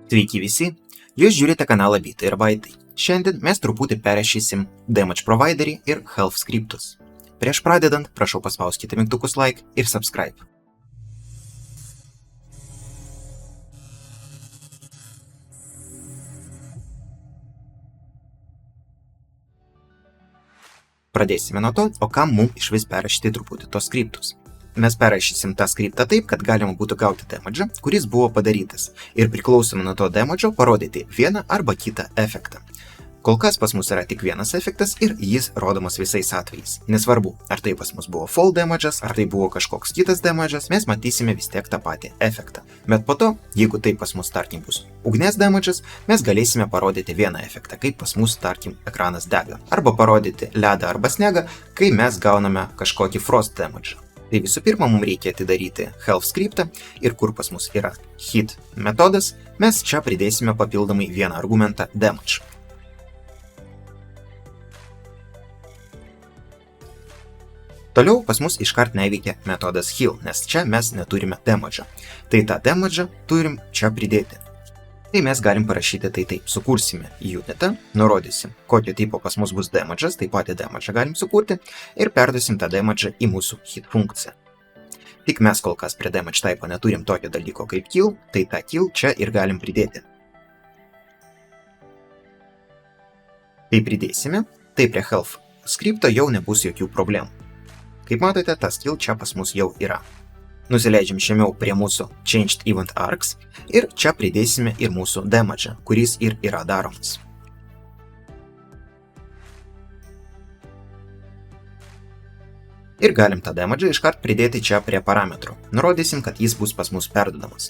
Sveiki visi, jūs žiūrite kanalą Bitai ir Bytai. Šiandien mes truputį perrašysim Damage Providerį ir Health skriptus. Prieš pradedant, prašau paspauskite mygtukus like ir subscribe. Pradėsime nuo to, o kam mums išvis perrašyti truputį tos skriptus. Mes perrašysim tą skriptą taip, kad galima būtų gauti damage'ą, kuris buvo padarytas, ir priklausomai nuo to damage'o parodyti vieną arba kitą efektą. Kol kas pas mus yra tik vienas efektas ir jis rodomas visais atvejais. Nesvarbu, ar tai pas mus buvo fall damage'as, ar tai buvo kažkoks kitas damage'as, mes matysime vis tiek tą patį efektą. Bet po to, jeigu tai pas mus tarkim bus ugnies damage'as, mes galėsime parodyti vieną efektą, kaip pas mus tarkim ekranas dega. Arba parodyti ledą arba snegą, kai mes gauname kažkokį frost damage'ą. Tai visų pirma, mums reikia atidaryti Health skriptą ir kur pas mus yra hit metodas, mes čia pridėsime papildomai vieną argumentą damage. Toliau pas mus iškart neveikia metodas heal, nes čia mes neturime damage'ą. Tai tą damage'ą turim čia pridėti. Tai mes galim parašyti tai taip. Sukursime unitą, nurodysim, kokio tipo pas mus bus damage'as, taip pat damage'ą galim sukurti ir perduosim tą damage'ą į mūsų hit funkciją. Tik mes kol kas prie damage type'o neturim tokio dalyko kaip kill, tai tą kill čia ir galim pridėti. Kai pridėsime, tai prie health skripto jau nebus jokių problemų. Kaip matote, tas kill čia pas mus jau yra. Nusileidžiam žemiau prie mūsų Changed Event Arcs ir čia pridėsime ir mūsų damage'ą, kuris ir yra daromas. Ir galim tą damage'ą iškart pridėti čia prie parametrų. Nurodysim, kad jis bus pas mus perduodamas.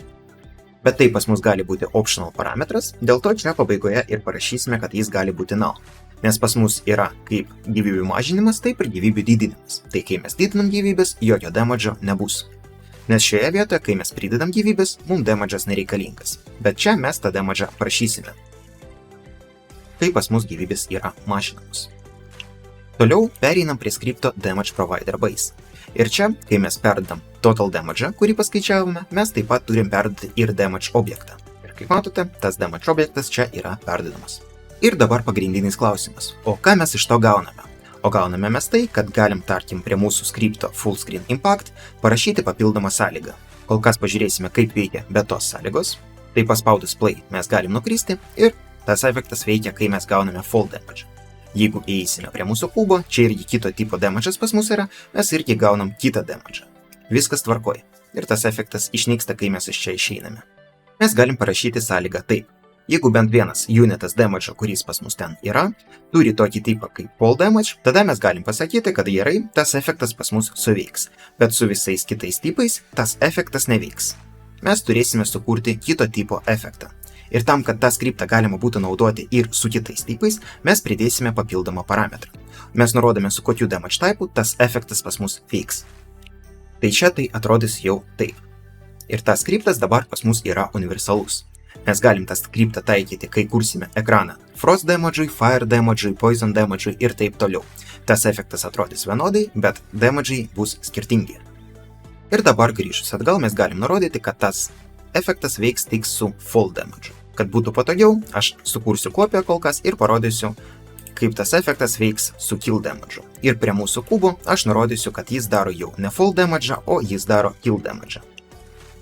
Bet tai pas mus gali būti optional parametras, dėl to čia pabaigoje ir parašysime, kad jis gali būti null. Nes pas mus yra kaip gyvybių mažinimas, taip ir gyvybių didinimas. Tai kai mes didinam gyvybės, jokio damage'o nebus. Nes šioje vietoje, kai mes pridedam gyvybės, mums damage'as nereikalingas. Bet čia mes tą damage'ą prašysime. Tai pas mus gyvybės yra mažinamos. Toliau pereinam prie skripto Damage Provider Base. Ir čia, kai mes perdedam total damage'ą, kurį paskaičiavome, mes taip pat turim perduoti ir damage objektą. Ir kaip matote, tas damage objektas čia yra perdedamas. Ir dabar pagrindinis klausimas. O ką mes iš to gauname? O gauname mes tai, kad galim, tarkim, prie mūsų skripto Full Screen Impact parašyti papildomą sąlygą. Kol kas pažiūrėsime, kaip veikia be tos sąlygos. Tai paspaudus play mes galim nukristi ir tas efektas veikia, kai mes gauname fall damage. Jeigu įeisime prie mūsų kubo, čia irgi kito tipo damage'as pas mus yra, mes irgi gaunam kitą damage'ą. Viskas tvarkoj. Ir tas efektas išnyksta, kai mes iš čia išeiname. Mes galim parašyti sąlygą taip. Jeigu bent vienas unitas damage'o, kuris pas mus ten yra, turi tokį tipą kaip fall damage, tada mes galim pasakyti, kad gerai, tas efektas pas mus suveiks, bet su visais kitais tipais tas efektas neveiks. Mes turėsime sukurti kito tipo efektą. Ir tam, kad tą skriptą galima būtų naudoti ir su kitais tipais, mes pridėsime papildomą parametrą. Mes nurodome, su kokiu damage typu tas efektas pas mus veiks. Tai čia tai atrodys jau taip. Ir tas skriptas dabar pas mus yra universalus. Mes galim tą skriptą taikyti, kai kursime ekraną frost damage'ui, fire damage'ui, poison damage'ui ir taip toliau. Tas efektas atrodys vienodai, bet damage'ai bus skirtingi. Ir dabar grįžus atgal mes galim nurodyti, kad tas efektas veiks tik su fall damage'u. Kad būtų patogiau, aš sukursiu kopiją kol kas ir parodysiu, kaip tas efektas veiks su kill damage'u. Ir prie mūsų kubo aš nurodysiu, kad jis daro jau ne fall damage'ą, o jis daro kill damage'ą.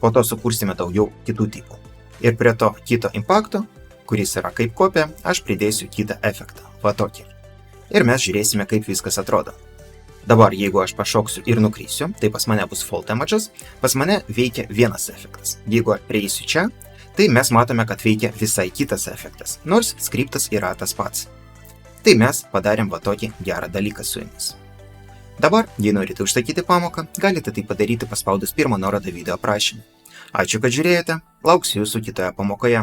Po to sukursime daugiau kitų tipų. Ir prie to kito impakto, kuris yra kaip kopija, aš pridėsiu kitą efektą, va tokį. Ir mes žiūrėsime, kaip viskas atrodo. Dabar, jeigu aš pašoksiu ir nukrysiu, tai pas mane bus fall damage'as, pas mane veikia vienas efektas. Jeigu prieisiu čia, tai mes matome, kad veikia visai kitas efektas, nors skriptas yra tas pats. Tai mes padarėm va tokį gerą dalyką su jumis. Dabar, jei norite užsakyti pamoką, galite tai padaryti paspaudus pirmą nuorodą video aprašyme. Ačiū, kad žiūrėjote, lauksiu jūsų kitoje pamokoje.